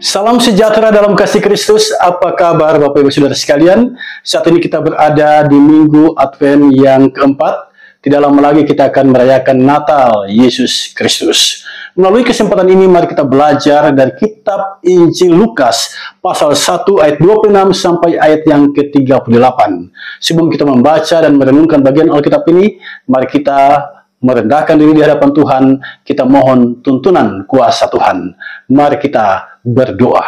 Salam sejahtera dalam kasih Kristus. Apa kabar Bapak Ibu Saudara sekalian? Saat ini kita berada di Minggu Advent yang keempat. Tidak lama lagi kita akan merayakan Natal Yesus Kristus. Melalui kesempatan ini mari kita belajar dari kitab Injil Lukas pasal 1 ayat 26 sampai ayat yang ke-38. Sebelum kita membaca dan merenungkan bagian Alkitab ini, mari kita merendahkan diri di hadapan Tuhan, kita mohon tuntunan kuasa Tuhan. Mari kita berdoa.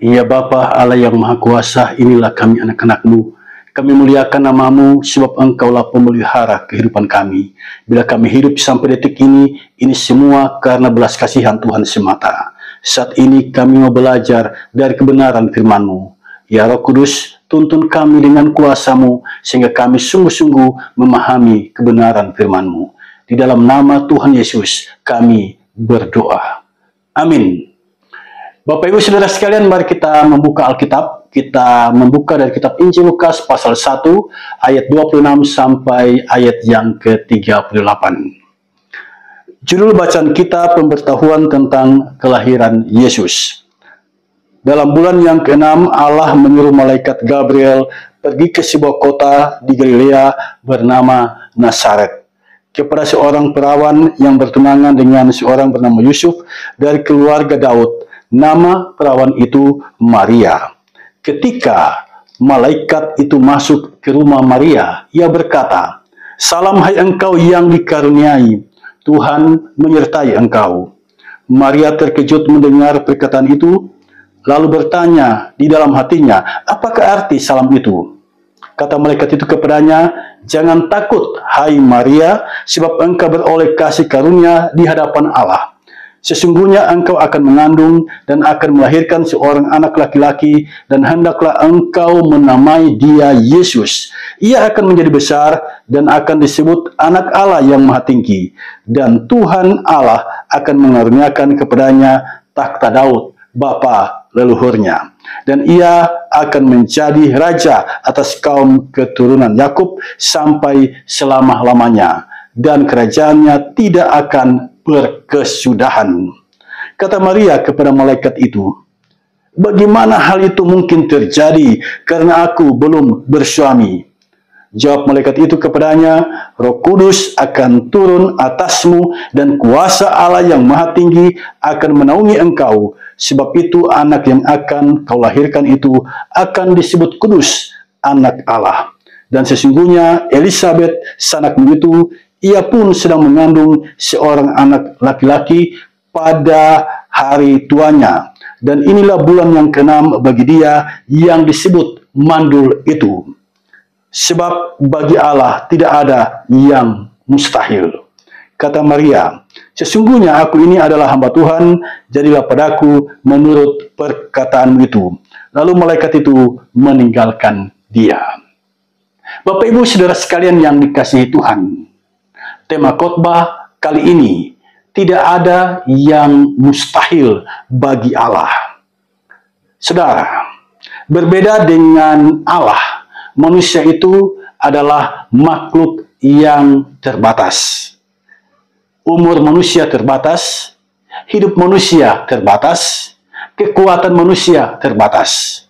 Ya Bapa Allah yang Maha Kuasa, inilah kami anak-anak-Mu. Kami muliakan nama-Mu sebab Engkaulah pemelihara kehidupan kami. Bila kami hidup sampai detik ini semua karena belas kasihan Tuhan semata. Saat ini kami mau belajar dari kebenaran firman-Mu. Ya Roh Kudus, tuntun kami dengan kuasa-Mu, sehingga kami sungguh-sungguh memahami kebenaran firman-Mu. Di dalam nama Tuhan Yesus, kami berdoa. Amin. Bapak Ibu Saudara sekalian, mari kita membuka Alkitab. Kita membuka dari kitab Injil Lukas pasal 1, ayat 26 sampai ayat yang ke-38. Judul bacaan kita pemberitahuan tentang kelahiran Yesus. Dalam bulan yang ke-6, Allah menyuruh malaikat Gabriel pergi ke sebuah kota di Galilea bernama Nazaret, kepada seorang perawan yang bertunangan dengan seorang bernama Yusuf dari keluarga Daud. Nama perawan itu Maria. Ketika malaikat itu masuk ke rumah Maria, ia berkata, "Salam hai engkau yang dikaruniai, Tuhan menyertai engkau." Maria terkejut mendengar perkataan itu, lalu bertanya di dalam hatinya, "Apakah arti salam itu?" Kata malaikat itu kepadanya, "Jangan takut, hai Maria, sebab engkau beroleh kasih karunia di hadapan Allah. Sesungguhnya engkau akan mengandung dan akan melahirkan seorang anak laki-laki, dan hendaklah engkau menamai dia Yesus. Ia akan menjadi besar dan akan disebut Anak Allah yang Maha Tinggi. Dan Tuhan Allah akan mengaruniakan kepadanya takhta Daud, bapa leluhurnya. Dan ia akan menjadi raja atas kaum keturunan Yakub sampai selama-lamanya. Dan kerajaannya tidak akan berkesudahan." Kata Maria kepada malaikat itu, "Bagaimana hal itu mungkin terjadi karena aku belum bersuami?" Jawab malaikat itu kepadanya, "Roh Kudus akan turun atasmu dan kuasa Allah yang Maha Tinggi akan menaungi engkau. Sebab itu anak yang akan kau lahirkan itu akan disebut kudus, Anak Allah. Dan sesungguhnya Elisabet sanakmu itu, ia pun sedang mengandung seorang anak laki-laki pada hari tuanya. Dan inilah bulan yang ke-6 bagi dia yang disebut mandul itu. Sebab bagi Allah tidak ada yang mustahil." Kata Maria, "Sesungguhnya aku ini adalah hamba Tuhan, jadilah padaku menurut perkataanmu itu." Lalu malaikat itu meninggalkan dia. Bapak Ibu Saudara sekalian yang dikasihi Tuhan, tema khotbah kali ini, tidak ada yang mustahil bagi Allah. Saudara, berbeda dengan Allah, manusia itu adalah makhluk yang terbatas. Umur manusia terbatas, hidup manusia terbatas, kekuatan manusia terbatas.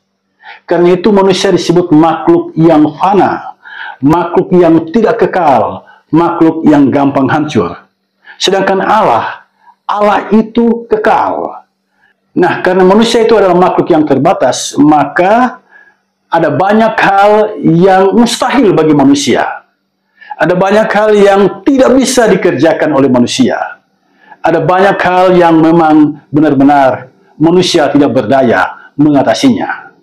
Karena itu manusia disebut makhluk yang fana, makhluk yang tidak kekal, makhluk yang gampang hancur. Sedangkan Allah itu kekal. Nah, karena manusia itu adalah makhluk yang terbatas, maka ada banyak hal yang mustahil bagi manusia. Ada banyak hal yang tidak bisa dikerjakan oleh manusia. Ada banyak hal yang memang benar-benar manusia tidak berdaya mengatasinya.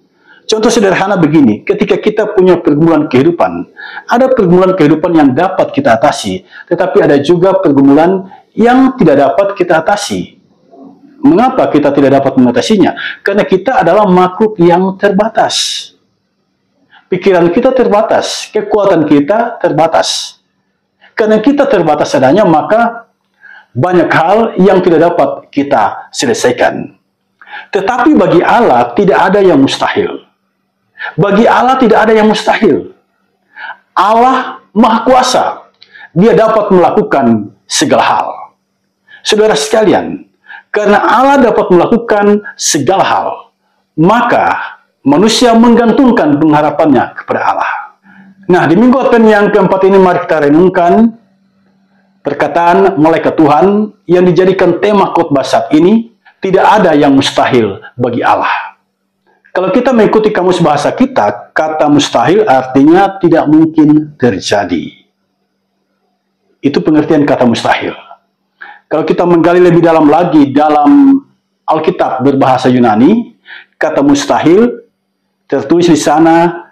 Contoh sederhana begini, ketika kita punya pergumulan kehidupan, ada pergumulan kehidupan yang dapat kita atasi, tetapi ada juga pergumulan yang tidak dapat kita atasi. Mengapa kita tidak dapat mengatasinya? Karena kita adalah makhluk yang terbatas. Pikiran kita terbatas, kekuatan kita terbatas. Karena kita terbatas adanya, maka banyak hal yang tidak dapat kita selesaikan. Tetapi bagi Allah tidak ada yang mustahil. Bagi Allah tidak ada yang mustahil. Allah Maha Kuasa. Dia dapat melakukan segala hal. Saudara sekalian, Karena Allah dapat melakukan segala hal, maka manusia menggantungkan pengharapannya kepada Allah. Nah, di minggu Advent yang keempat ini mari kita renungkan perkataan malaikat Tuhan yang dijadikan tema khotbah saat ini. Tidak ada yang mustahil bagi Allah. Kalau kita mengikuti kamus bahasa kita, kata mustahil artinya tidak mungkin terjadi. Itu pengertian kata mustahil. Kalau kita menggali lebih dalam lagi dalam Alkitab berbahasa Yunani, kata mustahil tertulis di sana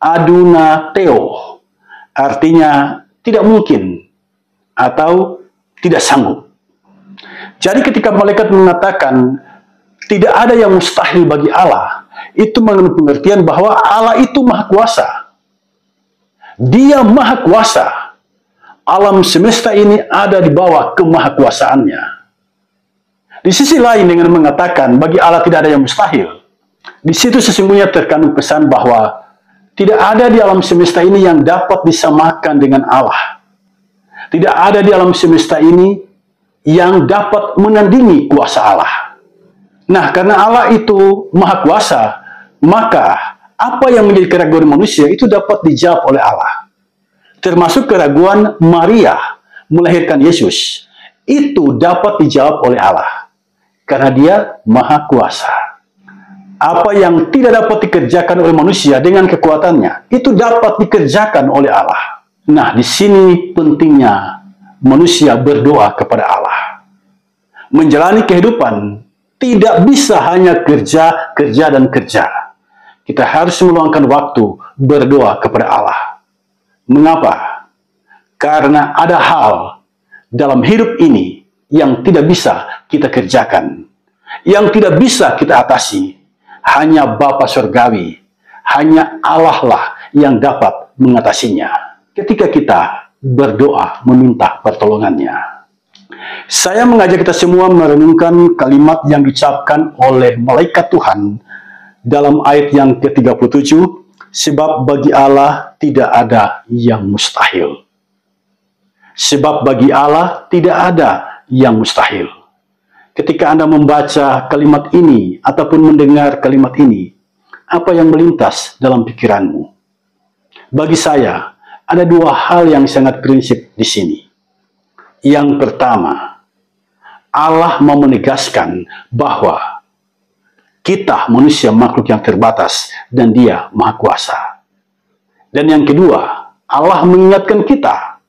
adunateo, artinya tidak mungkin atau tidak sanggup. Jadi ketika malaikat mengatakan tidak ada yang mustahil bagi Allah, itu mengandung pengertian bahwa Allah itu maha kuasa. Dia maha kuasa. Alam semesta ini ada di bawah kemahakuasaannya. Di sisi lain dengan mengatakan bagi Allah tidak ada yang mustahil, di situ sesungguhnya terkandung pesan bahwa tidak ada di alam semesta ini yang dapat disamakan dengan Allah. Tidak ada di alam semesta ini yang dapat menandingi kuasa Allah. Nah, karena Allah itu maha kuasa, maka apa yang menjadi keraguan manusia itu dapat dijawab oleh Allah. Termasuk keraguan Maria melahirkan Yesus. Itu dapat dijawab oleh Allah. Karena dia maha kuasa. Apa yang tidak dapat dikerjakan oleh manusia dengan kekuatannya, itu dapat dikerjakan oleh Allah. Nah, di sini pentingnya manusia berdoa kepada Allah. Menjalani kehidupan tidak bisa hanya kerja, kerja, dan kerja. Kita harus meluangkan waktu berdoa kepada Allah. Mengapa? Karena ada hal dalam hidup ini yang tidak bisa kita kerjakan, yang tidak bisa kita atasi. Hanya Bapa Surgawi, hanya Allah lah yang dapat mengatasinya. Ketika kita berdoa meminta pertolongannya. Saya mengajak kita semua merenungkan kalimat yang diucapkan oleh malaikat Tuhan dalam ayat yang ke-37, sebab bagi Allah tidak ada yang mustahil. Sebab bagi Allah tidak ada yang mustahil. Ketika Anda membaca kalimat ini ataupun mendengar kalimat ini, apa yang melintas dalam pikiranmu? Bagi saya, ada dua hal yang sangat prinsip di sini. Yang pertama, Allah mau menegaskan bahwa kita manusia makhluk yang terbatas dan Dia maha kuasa. Dan yang kedua, Allah mengingatkan kita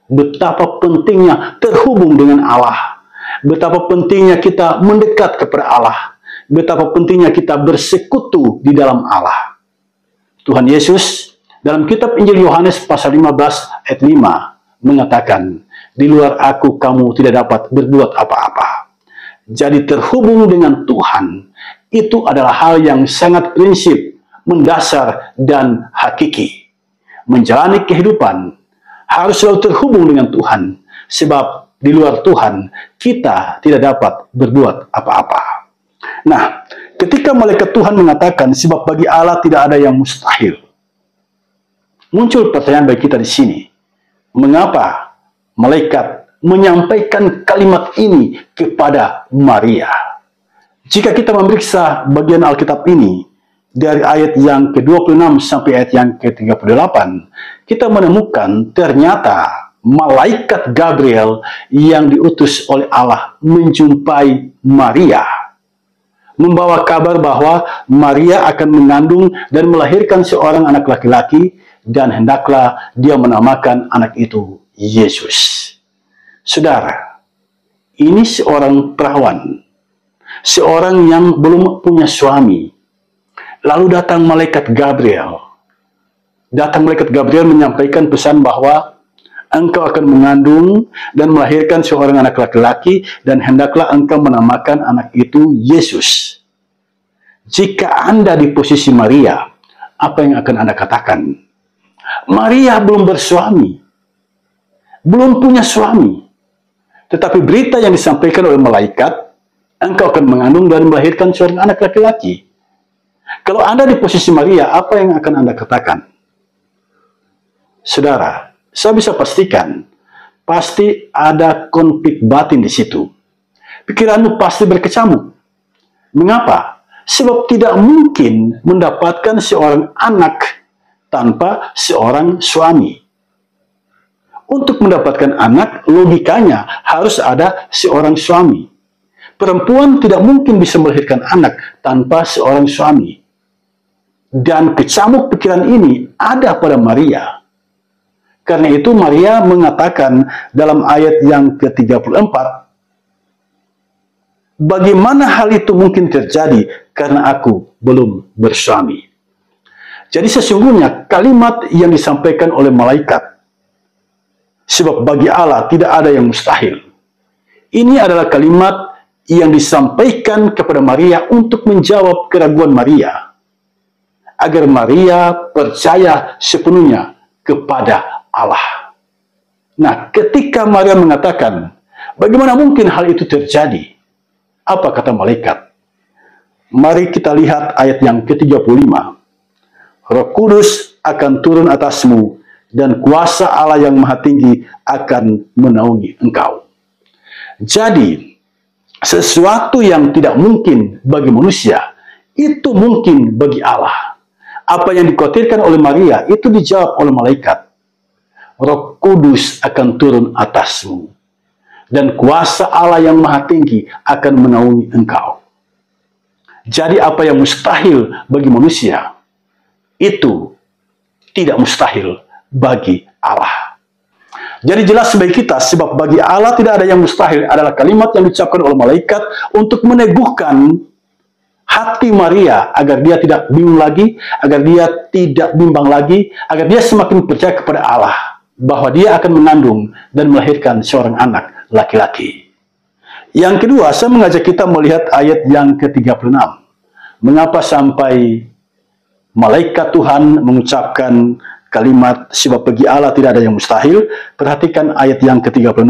betapa pentingnya terhubung dengan Allah. Betapa pentingnya kita mendekat kepada Allah. Betapa pentingnya kita bersekutu di dalam Allah. Tuhan Yesus dalam kitab Injil Yohanes pasal 15 ayat 5 mengatakan, di luar aku kamu tidak dapat berbuat apa-apa. Jadi terhubung dengan Tuhan itu adalah hal yang sangat prinsip, mendasar, dan hakiki. Menjalani kehidupan harus selalu terhubung dengan Tuhan. Sebab di luar Tuhan kita tidak dapat berbuat apa-apa. Nah, ketika malaikat Tuhan mengatakan sebab bagi Allah tidak ada yang mustahil, muncul pertanyaan bagi kita di sini. Mengapa malaikat menyampaikan kalimat ini kepada Maria? Jika kita memeriksa bagian Alkitab ini, dari ayat yang ke-26 sampai ayat yang ke-38, kita menemukan ternyata malaikat Gabriel yang diutus oleh Allah menjumpai Maria, membawa kabar bahwa Maria akan mengandung dan melahirkan seorang anak laki-laki, dan hendaklah dia menamakan anak itu Yesus. Saudara, ini seorang perawan, seorang yang belum punya suami. Lalu datang malaikat Gabriel. Datang malaikat Gabriel menyampaikan pesan bahwa engkau akan mengandung dan melahirkan seorang anak laki-laki, dan hendaklah engkau menamakan anak itu Yesus. Jika Anda di posisi Maria, apa yang akan Anda katakan? Maria belum bersuami, belum punya suami. Tetapi berita yang disampaikan oleh malaikat, engkau akan mengandung dan melahirkan seorang anak laki-laki. Kalau Anda di posisi Maria, apa yang akan Anda katakan? Saudara, saya bisa pastikan, pasti ada konflik batin di situ. Pikiranmu pasti berkecamuk. Mengapa? Sebab tidak mungkin mendapatkan seorang anak tanpa seorang suami. Untuk mendapatkan anak, logikanya harus ada seorang suami. Perempuan tidak mungkin bisa melahirkan anak tanpa seorang suami. Dan kecamuk pikiran ini ada pada Maria. Karena itu Maria mengatakan dalam ayat yang ke-34, bagaimana hal itu mungkin terjadi karena aku belum bersuami. Jadi sesungguhnya kalimat yang disampaikan oleh malaikat, sebab bagi Allah tidak ada yang mustahil. Ini adalah kalimat yang disampaikan kepada Maria untuk menjawab keraguan Maria, agar Maria percaya sepenuhnya kepada Allah. Nah, ketika Maria mengatakan, bagaimana mungkin hal itu terjadi? Apa kata malaikat? Mari kita lihat ayat yang ke-35. Roh Kudus akan turun atasmu, dan kuasa Allah yang Maha Tinggi akan menaungi engkau. Jadi, sesuatu yang tidak mungkin bagi manusia, itu mungkin bagi Allah. Apa yang dikhawatirkan oleh Maria, itu dijawab oleh malaikat. Roh Kudus akan turun atasmu, dan kuasa Allah yang Maha Tinggi akan menaungi engkau. Jadi apa yang mustahil bagi manusia, itu tidak mustahil bagi Allah. Jadi jelas bagi kita, sebab bagi Allah tidak ada yang mustahil, adalah kalimat yang diucapkan oleh malaikat untuk meneguhkan hati Maria agar dia tidak bingung lagi, agar dia tidak bimbang lagi, agar dia semakin percaya kepada Allah bahwa dia akan mengandung dan melahirkan seorang anak laki-laki. Yang kedua, saya mengajak kita melihat ayat yang ke-36. Mengapa sampai malaikat Tuhan mengucapkan kalimat sebab bagi Allah tidak ada yang mustahil? Perhatikan ayat yang ke-36.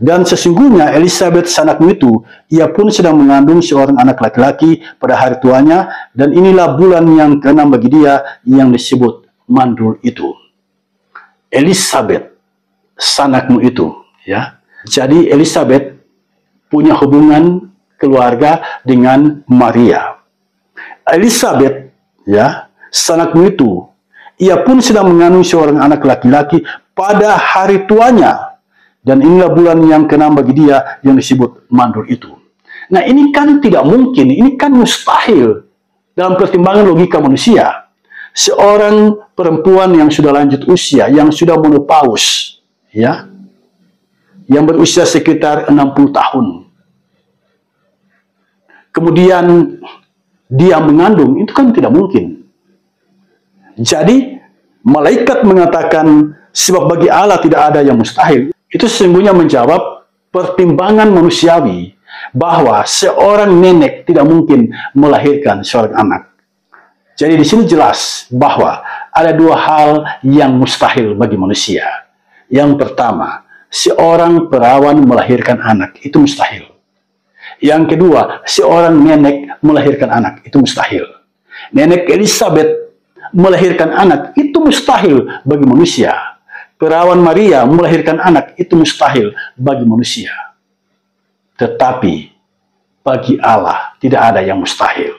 Dan sesungguhnya Elisabet sanakmu itu, ia pun sedang mengandung seorang anak laki-laki pada hari tuanya, dan inilah bulan yang ke-6 bagi dia yang disebut mandul itu. Elisabet sanakmu itu, ya. Jadi Elisabet punya hubungan keluarga dengan Maria. Elisabet, ya, sanakmu itu, ia pun sedang mengandung seorang anak laki-laki pada hari tuanya, dan inilah bulan yang ke-6 bagi dia yang disebut mandul itu. Nah, ini kan tidak mungkin, ini kan mustahil dalam pertimbangan logika manusia. Seorang perempuan yang sudah lanjut usia, yang sudah menopause, ya, yang berusia sekitar 60 tahun, kemudian dia mengandung, itu kan tidak mungkin. Jadi malaikat mengatakan sebab bagi Allah tidak ada yang mustahil, itu sesungguhnya menjawab pertimbangan manusiawi bahwa seorang nenek tidak mungkin melahirkan seorang anak. Jadi di sini jelas bahwa ada dua hal yang mustahil bagi manusia. Yang pertama, seorang perawan melahirkan anak, itu mustahil. Yang kedua, seorang nenek melahirkan anak, itu mustahil. Nenek Elisabet melahirkan anak, itu mustahil bagi manusia. Perawan Maria melahirkan anak, itu mustahil bagi manusia. Tetapi bagi Allah tidak ada yang mustahil.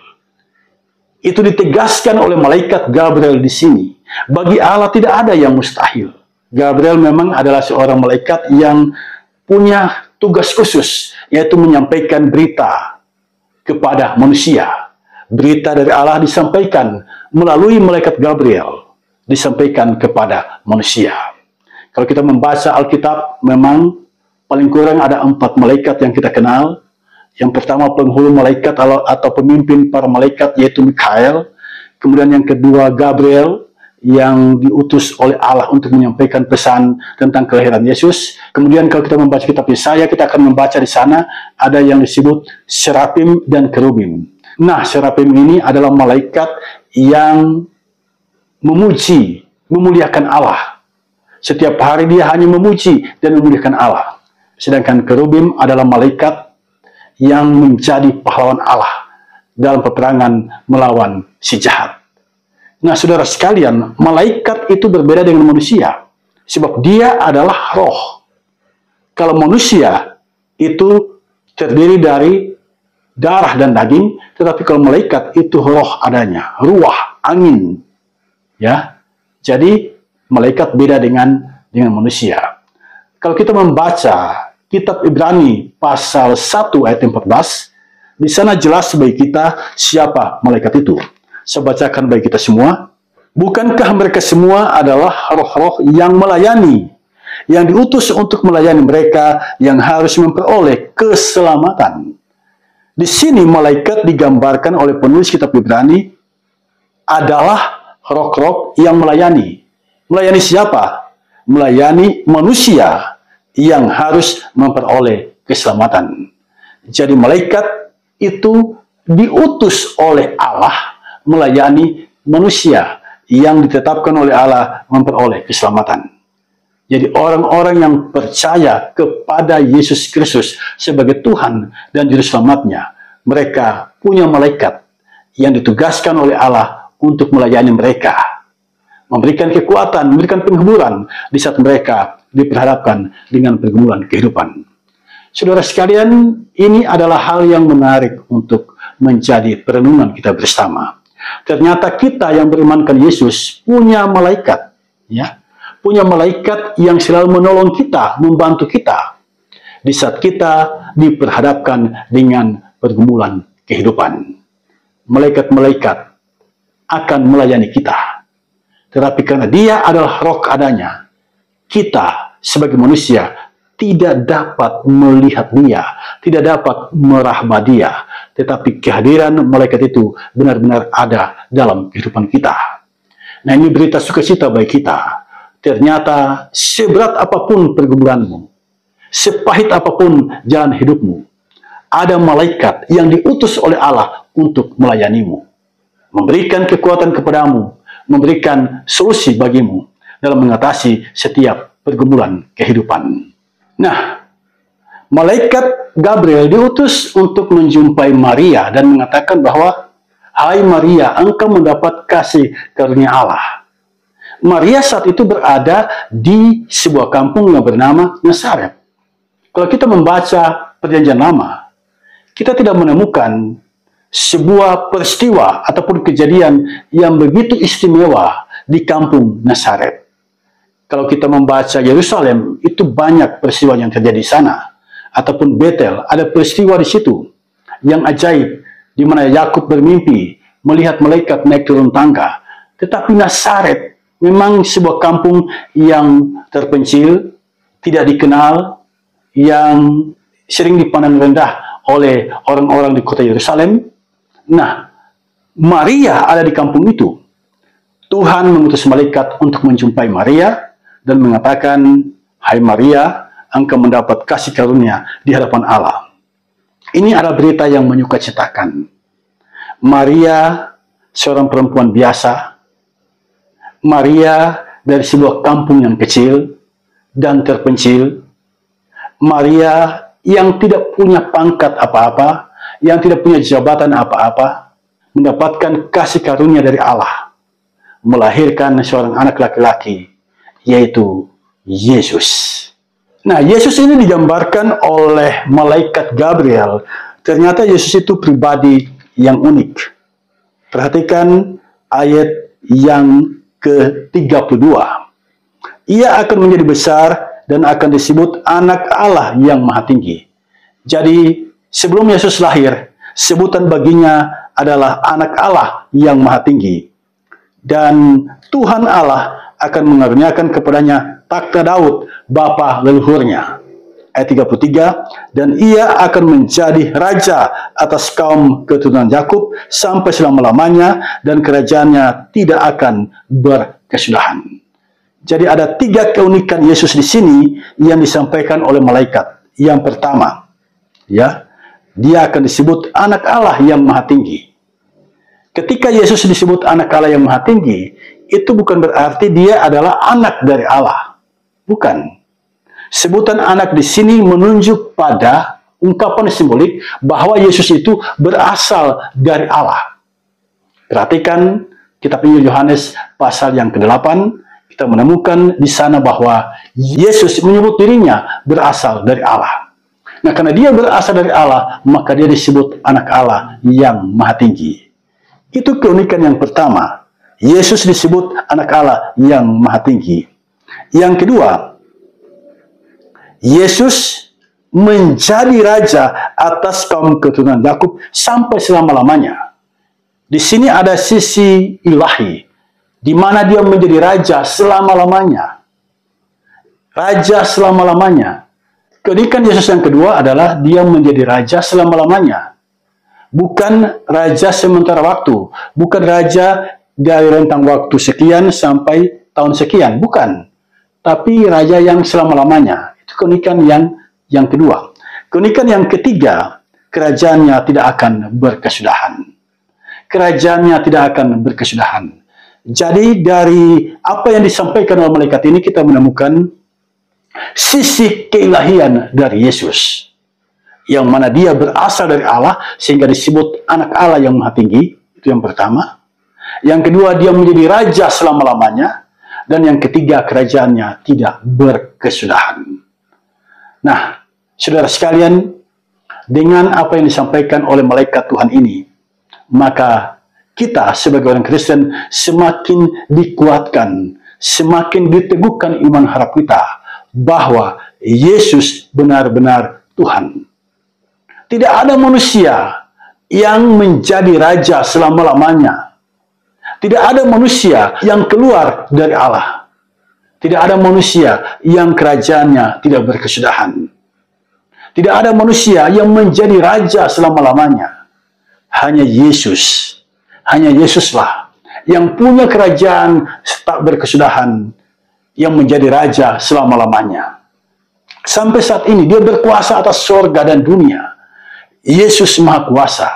Itu ditegaskan oleh malaikat Gabriel di sini. Bagi Allah tidak ada yang mustahil. Gabriel memang adalah seorang malaikat yang punya tugas khusus, yaitu menyampaikan berita kepada manusia. Berita dari Allah disampaikan melalui malaikat Gabriel, disampaikan kepada manusia. Kalau kita membaca Alkitab, memang paling kurang ada 4 malaikat yang kita kenal. Yang pertama penghulu malaikat atau pemimpin para malaikat, yaitu Mikael. Kemudian yang kedua Gabriel, yang diutus oleh Allah untuk menyampaikan pesan tentang kelahiran Yesus. Kemudian kalau kita membaca kitab Yesaya, kita akan membaca di sana ada yang disebut serafim dan kerubim. Nah, serafim ini adalah malaikat yang memuji, memuliakan Allah. Setiap hari dia hanya memuji dan memuliakan Allah. Sedangkan kerubim adalah malaikat yang menjadi pahlawan Allah dalam peperangan melawan si jahat. Nah, saudara sekalian, malaikat itu berbeda dengan manusia, sebab dia adalah roh. Kalau manusia itu terdiri dari darah dan daging, tetapi kalau malaikat itu roh adanya, ruah, angin. Ya. Jadi malaikat beda dengan manusia. Kalau kita membaca kitab Ibrani pasal 1 ayat 14, di sana jelas bagi kita siapa malaikat itu. Saya bacakan bagi kita semua. Bukankah mereka semua adalah roh-roh yang melayani, yang diutus untuk melayani mereka yang harus memperoleh keselamatan. Di sini malaikat digambarkan oleh penulis kitab Ibrani adalah roh-roh yang melayani. Melayani siapa? Melayani manusia yang harus memperoleh keselamatan. Jadi malaikat itu diutus oleh Allah melayani manusia yang ditetapkan oleh Allah memperoleh keselamatan. Jadi orang-orang yang percaya kepada Yesus Kristus sebagai Tuhan dan Juru Selamatnya, mereka punya malaikat yang ditugaskan oleh Allah untuk melayani mereka, memberikan kekuatan, memberikan penghiburan di saat mereka diperhadapkan dengan pergumulan kehidupan. Saudara sekalian, ini adalah hal yang menarik untuk menjadi perenungan kita bersama. Ternyata kita yang berimankan Yesus punya malaikat, ya, punya malaikat yang selalu menolong kita, membantu kita di saat kita diperhadapkan dengan pergumulan kehidupan. Malaikat-malaikat akan melayani kita. Tetapi karena dia adalah roh adanya, kita sebagai manusia tidak dapat melihat dia, tidak dapat merahmat dia. Tetapi kehadiran malaikat itu benar-benar ada dalam kehidupan kita. Nah, ini berita sukacita bagi kita. Ternyata seberat apapun pergumulanmu, sepahit apapun jalan hidupmu, ada malaikat yang diutus oleh Allah untuk melayanimu, memberikan kekuatan kepadamu, memberikan solusi bagimu dalam mengatasi setiap pergumulan kehidupan. Nah, malaikat Gabriel diutus untuk menjumpai Maria dan mengatakan bahwa, "Hai Maria, engkau mendapat kasih karunia Allah." Maria saat itu berada di sebuah kampung yang bernama Nazaret. Kalau kita membaca Perjanjian Lama, kita tidak menemukan sebuah peristiwa ataupun kejadian yang begitu istimewa di kampung Nazaret. Kalau kita membaca Yerusalem, itu banyak peristiwa yang terjadi di sana. Ataupun Betel, ada peristiwa di situ yang ajaib, di mana Yakub bermimpi melihat malaikat naik turun tangga. Tetapi Nazaret memang sebuah kampung yang terpencil, tidak dikenal, yang sering dipandang rendah oleh orang-orang di kota Yerusalem. Nah, Maria ada di kampung itu. Tuhan mengutus malaikat untuk menjumpai Maria dan mengatakan, "Hai Maria, engkau mendapat kasih karunia di hadapan Allah." Ini adalah berita yang menyukacitakan. Maria, seorang perempuan biasa, Maria dari sebuah kampung yang kecil dan terpencil, Maria yang tidak punya pangkat apa-apa, yang tidak punya jabatan apa-apa, mendapatkan kasih karunia dari Allah, melahirkan seorang anak laki-laki, yaitu Yesus. Nah, Yesus ini digambarkan oleh malaikat Gabriel. Ternyata Yesus itu pribadi yang unik. Perhatikan ayat yang ke-32. Ia akan menjadi besar dan akan disebut anak Allah yang maha tinggi. Jadi, sebelum Yesus lahir, sebutan baginya adalah anak Allah yang maha tinggi. Dan Tuhan Allah akan mengaruniakan kepadanya takhta Daud, bapa leluhurnya. Ayat 33, dan ia akan menjadi raja atas kaum keturunan Yakub sampai selama-lamanya, dan kerajaannya tidak akan berkesudahan. Jadi ada 3 keunikan Yesus di sini yang disampaikan oleh malaikat. Yang pertama, ya, dia akan disebut anak Allah yang maha tinggi. Ketika Yesus disebut anak Allah yang maha tinggi, itu bukan berarti dia adalah anak dari Allah. Bukan. Sebutan anak di sini menunjuk pada ungkapan simbolik bahwa Yesus itu berasal dari Allah. Perhatikan kitab Injil Yohanes pasal yang ke-8, kita menemukan di sana bahwa Yesus menyebut dirinya berasal dari Allah. Nah, karena dia berasal dari Allah, maka dia disebut anak Allah yang maha tinggi. Itu keunikan yang pertama. Yesus disebut anak Allah yang maha tinggi. Yang kedua, Yesus menjadi raja atas kaum keturunan Yakub sampai selama-lamanya. Di sini ada sisi ilahi, di mana dia menjadi raja selama-lamanya. Raja selama-lamanya. Keunikan Yesus yang kedua adalah dia menjadi raja selama-lamanya. Bukan raja sementara waktu, bukan raja dari rentang waktu sekian sampai tahun sekian, bukan. Tapi raja yang selama-lamanya. Itu keunikan yang kedua. Keunikan yang ketiga, kerajaannya tidak akan berkesudahan. Kerajaannya tidak akan berkesudahan. Jadi dari apa yang disampaikan oleh malaikat ini kita menemukan sisi keilahian dari Yesus. Yang mana dia berasal dari Allah sehingga disebut anak Allah yang maha tinggi. Itu yang pertama. Yang kedua, dia menjadi raja selama-lamanya. Dan yang ketiga, kerajaannya tidak berkesudahan. Nah, saudara sekalian, dengan apa yang disampaikan oleh malaikat Tuhan ini, maka kita sebagai orang Kristen semakin dikuatkan, semakin diteguhkan iman harap kita bahwa Yesus benar-benar Tuhan. Tidak ada manusia yang menjadi raja selama-lamanya. Tidak ada manusia yang keluar dari Allah. Tidak ada manusia yang kerajaannya tidak berkesudahan. Tidak ada manusia yang menjadi raja selama-lamanya. Hanya Yesus. Hanya Yesuslah yang punya kerajaan tak berkesudahan, yang menjadi raja selama-lamanya. Sampai saat ini dia berkuasa atas surga dan dunia. Yesus Maha Kuasa.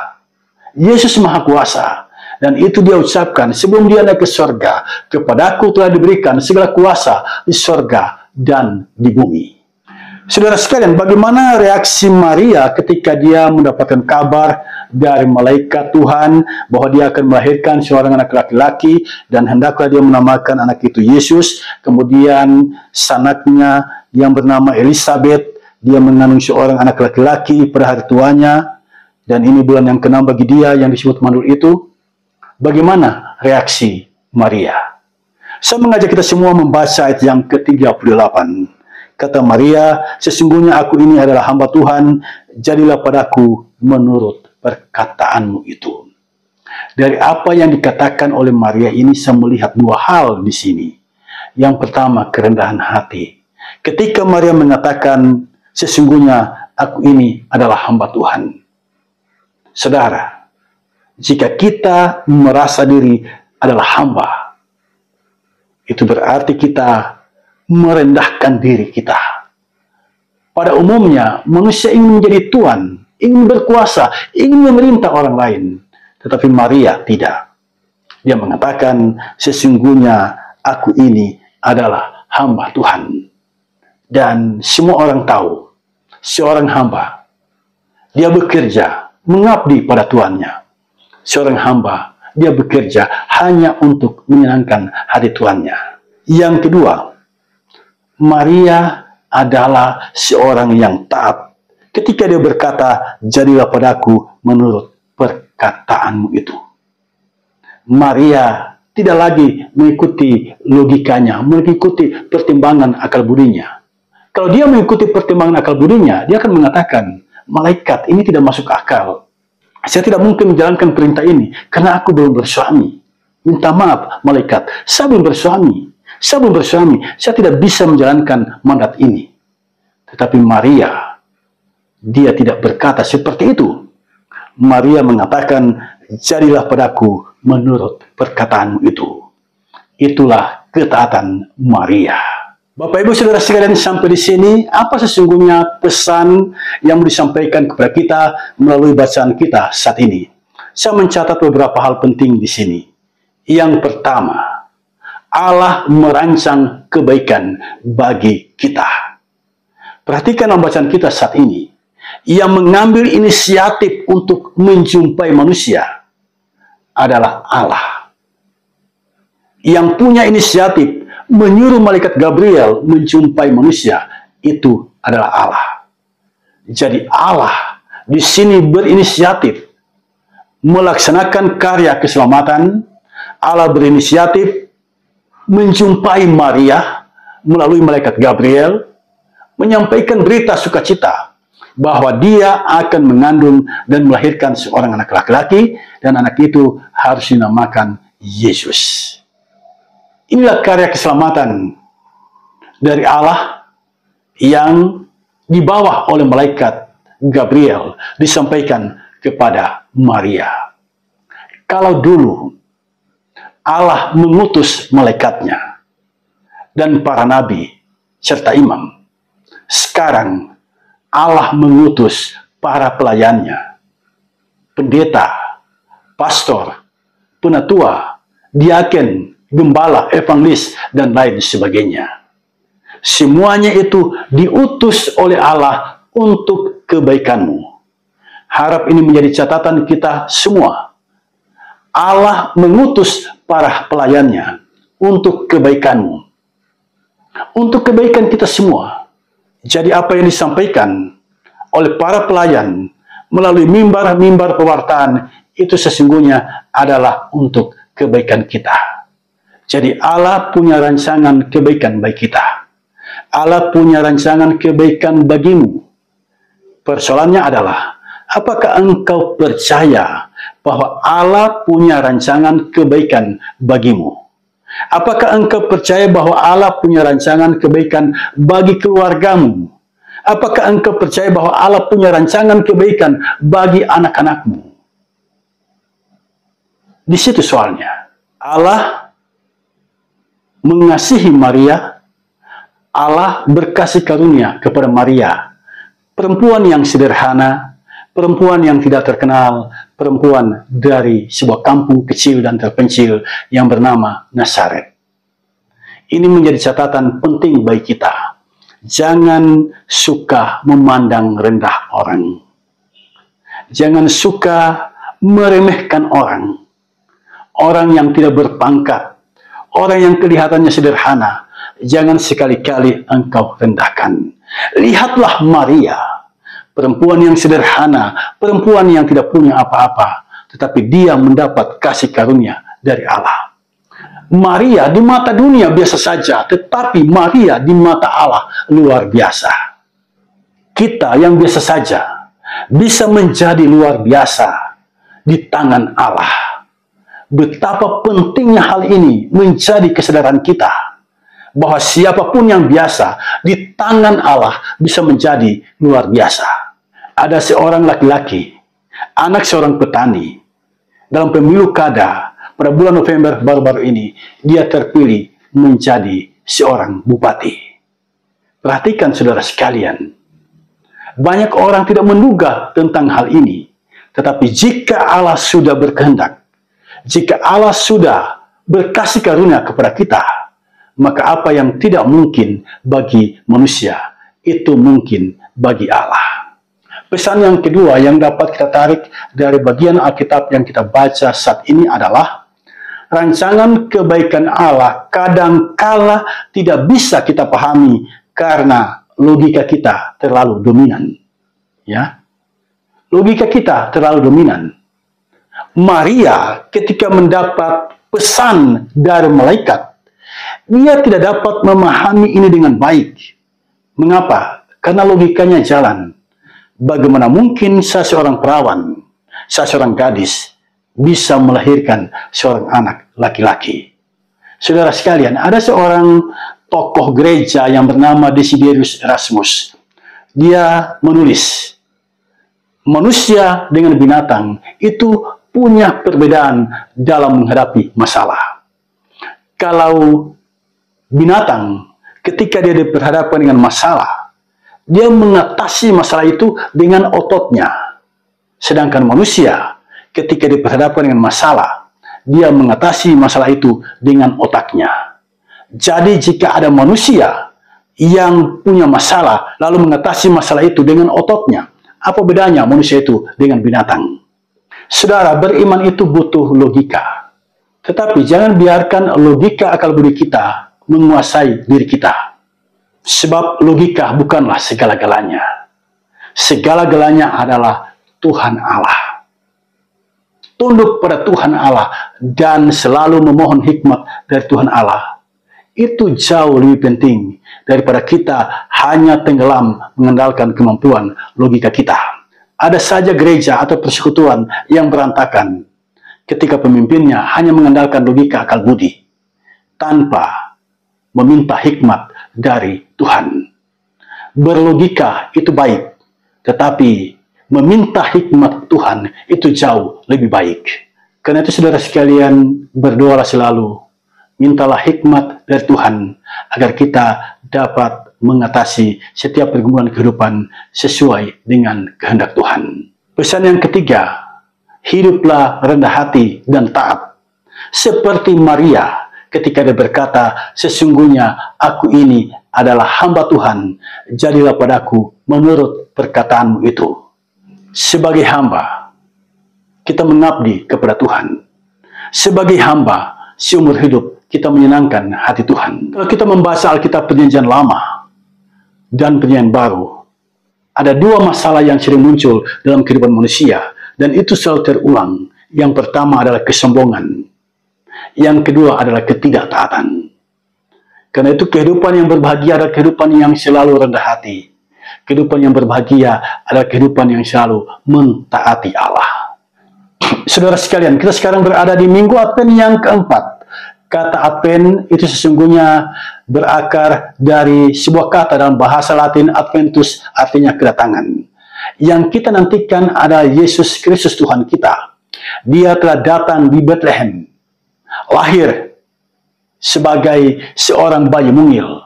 Yesus Maha Kuasa. Dan itu dia ucapkan sebelum dia naik ke surga. Kepadaku telah diberikan segala kuasa di surga dan di bumi. Saudara sekalian, bagaimana reaksi Maria ketika dia mendapatkan kabar dari malaikat Tuhan bahwa dia akan melahirkan seorang anak laki-laki dan hendaklah dia menamakan anak itu Yesus. Kemudian sanaknya yang bernama Elizabeth, dia mengandung seorang anak laki-laki pada hari tuanya, dan ini bulan yang ke-6 bagi dia yang disebut mandul itu. Bagaimana reaksi Maria? Saya mengajak kita semua membaca ayat yang ke-38. Kata Maria, sesungguhnya aku ini adalah hamba Tuhan, jadilah padaku menurut perkataanmu itu. Dari apa yang dikatakan oleh Maria ini, saya melihat dua hal di sini. Yang pertama, kerendahan hati. Ketika Maria mengatakan, sesungguhnya aku ini adalah hamba Tuhan. Saudara, jika kita merasa diri adalah hamba, itu berarti kita merendahkan diri kita. Pada umumnya, manusia ingin menjadi tuan, ingin berkuasa, ingin memerintah orang lain. Tetapi Maria tidak. Dia mengatakan, sesungguhnya aku ini adalah hamba Tuhan. Dan semua orang tahu, seorang hamba, dia bekerja, mengabdi pada tuannya. Seorang hamba, dia bekerja hanya untuk menyenangkan hati tuannya. Yang kedua, Maria adalah seorang yang taat. Ketika dia berkata, jadilah padaku menurut perkataanmu itu. Maria tidak lagi mengikuti logikanya, mengikuti pertimbangan akal budinya. Kalau dia mengikuti pertimbangan akal budinya, dia akan mengatakan, malaikat ini tidak masuk akal. Saya tidak mungkin menjalankan perintah ini karena aku belum bersuami. Minta maaf, malaikat, saya belum bersuami. Saya belum bersuami, saya tidak bisa menjalankan mandat ini. Tetapi Maria, dia tidak berkata seperti itu. Maria mengatakan, jadilah padaku menurut perkataanmu itu. Itulah ketaatan Maria. Bapak Ibu Saudara sekalian, sampai di sini apa sesungguhnya pesan yang disampaikan kepada kita melalui bacaan kita saat ini? Saya mencatat beberapa hal penting di sini. Yang pertama, Allah merancang kebaikan bagi kita. Perhatikan bacaan kita saat ini. Yang mengambil inisiatif untuk menjumpai manusia adalah Allah. Yang punya inisiatif menyuruh malaikat Gabriel menjumpai manusia, itu adalah Allah. Jadi Allah di sini berinisiatif melaksanakan karya keselamatan. Allah berinisiatif menjumpai Maria melalui malaikat Gabriel, menyampaikan berita sukacita bahwa dia akan mengandung dan melahirkan seorang anak laki-laki, dan anak itu harus dinamakan Yesus. Inilah karya keselamatan dari Allah yang dibawa oleh malaikat Gabriel, disampaikan kepada Maria. Kalau dulu Allah mengutus malaikatnya dan para nabi serta imam, sekarang Allah mengutus para pelayannya, pendeta, pastor, penatua, diaken, gembala, evangelis, dan lain sebagainya. Semuanya itu diutus oleh Allah untuk kebaikanmu. Harap ini menjadi catatan kita semua. Allah mengutus para pelayannya untuk kebaikanmu, untuk kebaikan kita semua. Jadi apa yang disampaikan oleh para pelayan melalui mimbar-mimbar pewartaan itu sesungguhnya adalah untuk kebaikan kita. Jadi Allah punya rancangan kebaikan bagi kita. Allah punya rancangan kebaikan bagimu. Persoalannya adalah, apakah engkau percaya bahwa Allah punya rancangan kebaikan bagimu? Apakah engkau percaya bahwa Allah punya rancangan kebaikan bagi keluargamu? Apakah engkau percaya bahwa Allah punya rancangan kebaikan bagi anak-anakmu? Di situ soalnya. Allah mengasihi Maria. Allah berkasih karunia kepada Maria, perempuan yang sederhana, perempuan yang tidak terkenal, perempuan dari sebuah kampung kecil dan terpencil yang bernama Nazaret. Ini menjadi catatan penting bagi kita. Jangan suka memandang rendah orang. Jangan suka meremehkan orang. Orang yang tidak berpangkat, orang yang kelihatannya sederhana, jangan sekali-kali engkau rendahkan. Lihatlah Maria, perempuan yang sederhana, perempuan yang tidak punya apa-apa, tetapi dia mendapat kasih karunia dari Allah. Maria di mata dunia biasa saja, tetapi Maria di mata Allah luar biasa. Kita yang biasa saja bisa menjadi luar biasa di tangan Allah. Betapa pentingnya hal ini menjadi kesadaran kita, bahwa siapapun yang biasa di tangan Allah bisa menjadi luar biasa. Ada seorang laki-laki, anak seorang petani, dalam pemilu kada pada bulan November baru-baru ini, dia terpilih menjadi seorang bupati. Perhatikan saudara sekalian, banyak orang tidak menduga tentang hal ini, tetapi jika Allah sudah berkehendak, jika Allah sudah berkasih karunia kepada kita, maka apa yang tidak mungkin bagi manusia, itu mungkin bagi Allah. Pesan yang kedua yang dapat kita tarik dari bagian Alkitab yang kita baca saat ini adalah, rancangan kebaikan Allah kadang-kala tidak bisa kita pahami karena logika kita terlalu dominan. Ya, logika kita terlalu dominan. Maria ketika mendapat pesan dari malaikat, dia tidak dapat memahami ini dengan baik. Mengapa? Karena logikanya jalan. Bagaimana mungkin seorang perawan, seorang gadis bisa melahirkan seorang anak laki-laki? Saudara sekalian, ada seorang tokoh gereja yang bernama Desiderius Erasmus. Dia menulis, manusia dengan binatang itu punya perbedaan dalam menghadapi masalah. Kalau binatang ketika dia berhadapan dengan masalah, dia mengatasi masalah itu dengan ototnya. Sedangkan manusia ketika dia berhadapan dengan masalah, dia mengatasi masalah itu dengan otaknya. Jadi jika ada manusia yang punya masalah lalu mengatasi masalah itu dengan ototnya, apa bedanya manusia itu dengan binatang? Saudara, beriman itu butuh logika. Tetapi jangan biarkan logika akal budi kita menguasai diri kita. Sebab logika bukanlah segala-galanya. segala-galanya adalah Tuhan Allah. Tunduk pada Tuhan Allah dan selalu memohon hikmat dari Tuhan Allah. Itu jauh lebih penting daripada kita hanya tenggelam mengandalkan kemampuan logika kita. Ada saja gereja atau persekutuan yang berantakan ketika pemimpinnya hanya mengandalkan logika akal budi tanpa meminta hikmat dari Tuhan. Berlogika itu baik, tetapi meminta hikmat Tuhan itu jauh lebih baik. Karena itu saudara sekalian, berdoalah selalu, mintalah hikmat dari Tuhan agar kita dapat mengatasi setiap pergumulan kehidupan sesuai dengan kehendak Tuhan. Pesan yang ketiga, hiduplah rendah hati dan taat. Seperti Maria ketika dia berkata, sesungguhnya aku ini adalah hamba Tuhan, jadilah padaku menurut perkataanmu itu. Sebagai hamba, kita mengabdi kepada Tuhan. Sebagai hamba, seumur hidup kita menyenangkan hati Tuhan. Kalau kita membaca Alkitab Perjanjian Lama dan Perjanjian Baru, ada dua masalah yang sering muncul dalam kehidupan manusia, dan itu selalu terulang. Yang pertama adalah kesombongan. Yang kedua adalah ketidaktaatan. Karena itu kehidupan yang berbahagia adalah kehidupan yang selalu rendah hati. Kehidupan yang berbahagia adalah kehidupan yang selalu mentaati Allah. Saudara sekalian, kita sekarang berada di Minggu Advent yang keempat. Kata Advent itu sesungguhnya berakar dari sebuah kata dalam bahasa Latin Adventus, artinya kedatangan. Yang kita nantikan adalah Yesus Kristus Tuhan kita. Dia telah datang di Bethlehem, lahir sebagai seorang bayi mungil.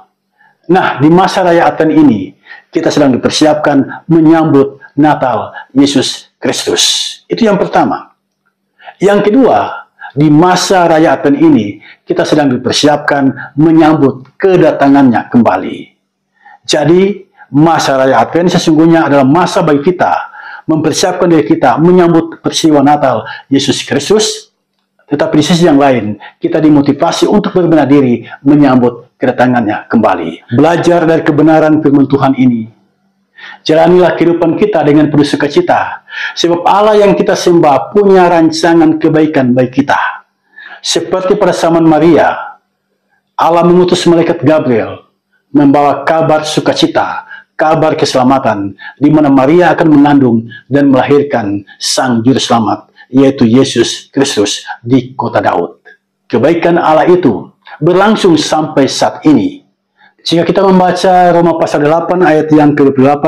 Nah, di masa raya Advent ini, kita sedang dipersiapkan menyambut Natal Yesus Kristus. Itu yang pertama. Yang kedua, di masa raya Advent ini, kita sedang dipersiapkan menyambut kedatangannya kembali. Jadi, masa raya Advent sesungguhnya adalah masa bagi kita mempersiapkan diri kita menyambut peristiwa Natal Yesus Kristus. Tetapi di sisi yang lain, kita dimotivasi untuk berbenah diri menyambut kedatangannya kembali. Belajar dari kebenaran firman Tuhan ini. Jalanilah kehidupan kita dengan penuh sukacita. Sebab Allah yang kita sembah punya rancangan kebaikan bagi kita. Seperti pada zaman Maria, Allah mengutus malaikat Gabriel membawa kabar sukacita, kabar keselamatan, di mana Maria akan mengandung dan melahirkan Sang Juru Selamat, yaitu Yesus Kristus di kota Daud. Kebaikan Allah itu berlangsung sampai saat ini. Jika kita membaca Roma pasal 8 ayat yang ke-28,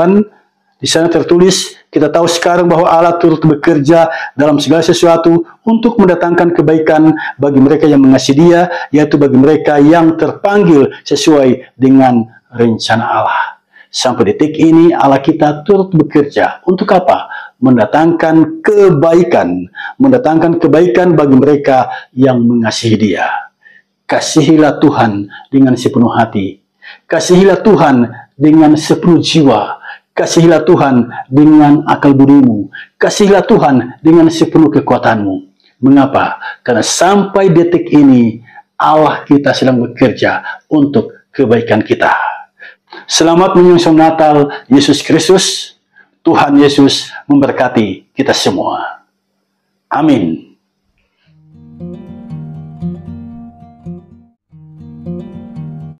di sana tertulis, kita tahu sekarang bahwa Allah turut bekerja dalam segala sesuatu untuk mendatangkan kebaikan bagi mereka yang mengasihi Dia, yaitu bagi mereka yang terpanggil sesuai dengan rencana Allah. Sampai detik ini Allah kita turut bekerja untuk apa? Mendatangkan kebaikan bagi mereka yang mengasihi Dia. Kasihilah Tuhan dengan sepenuh hati. Kasihilah Tuhan dengan sepenuh jiwa. Kasihilah Tuhan dengan akal budimu. Kasihilah Tuhan dengan sepenuh kekuatanmu. Mengapa? Karena sampai detik ini Allah kita sedang bekerja untuk kebaikan kita. Selamat menyongsong Natal Yesus Kristus. Tuhan Yesus memberkati kita semua. Amin.